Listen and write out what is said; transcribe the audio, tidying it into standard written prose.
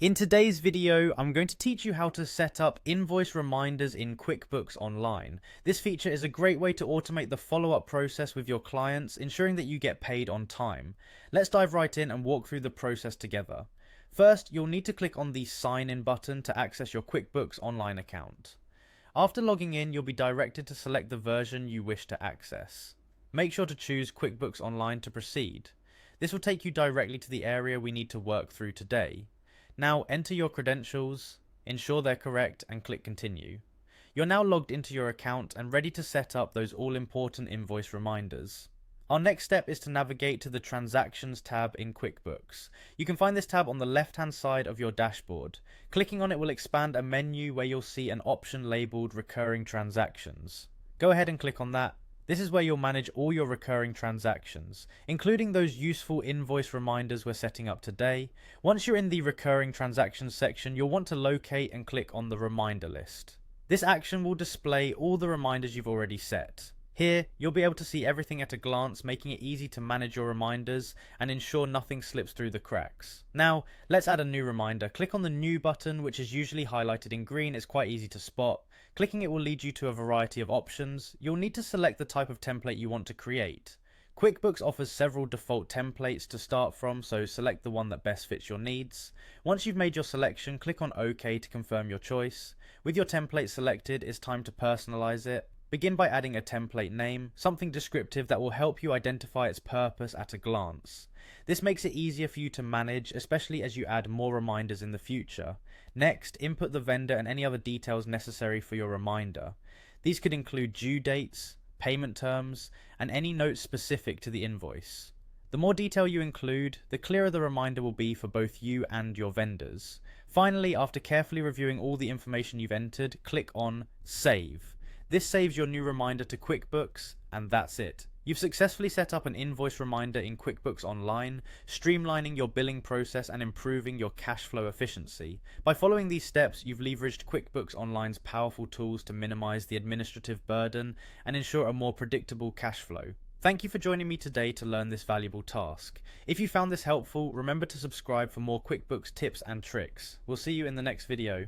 In today's video, I'm going to teach you how to set up invoice reminders in QuickBooks Online. This feature is a great way to automate the follow-up process with your clients, ensuring that you get paid on time. Let's dive right in and walk through the process together. First, you'll need to click on the Sign In button to access your QuickBooks Online account. After logging in, you'll be directed to select the version you wish to access. Make sure to choose QuickBooks Online to proceed. This will take you directly to the area we need to work through today. Now enter your credentials, ensure they're correct, and click continue. You're now logged into your account and ready to set up those all-important invoice reminders. Our next step is to navigate to the Transactions tab in QuickBooks. You can find this tab on the left-hand side of your dashboard. Clicking on it will expand a menu where you'll see an option labeled Recurring Transactions. Go ahead and click on that. This is where you'll manage all your recurring transactions, including those useful invoice reminders we're setting up today. Once you're in the recurring transactions section, you'll want to locate and click on the reminder list. This action will display all the reminders you've already set. Here, you'll be able to see everything at a glance, making it easy to manage your reminders and ensure nothing slips through the cracks. Now, let's add a new reminder. Click on the New button, which is usually highlighted in green. It's quite easy to spot. Clicking it will lead you to a variety of options. You'll need to select the type of template you want to create. QuickBooks offers several default templates to start from, so select the one that best fits your needs. Once you've made your selection, click on OK to confirm your choice. With your template selected, it's time to personalize it. Begin by adding a template name, something descriptive that will help you identify its purpose at a glance. This makes it easier for you to manage, especially as you add more reminders in the future. Next, input the vendor and any other details necessary for your reminder. These could include due dates, payment terms, and any notes specific to the invoice. The more detail you include, the clearer the reminder will be for both you and your vendors. Finally, after carefully reviewing all the information you've entered, click on Save. This saves your new reminder to QuickBooks, and that's it. You've successfully set up an invoice reminder in QuickBooks Online, streamlining your billing process and improving your cash flow efficiency. By following these steps, you've leveraged QuickBooks Online's powerful tools to minimize the administrative burden and ensure a more predictable cash flow. Thank you for joining me today to learn this valuable task. If you found this helpful, remember to subscribe for more QuickBooks tips and tricks. We'll see you in the next video.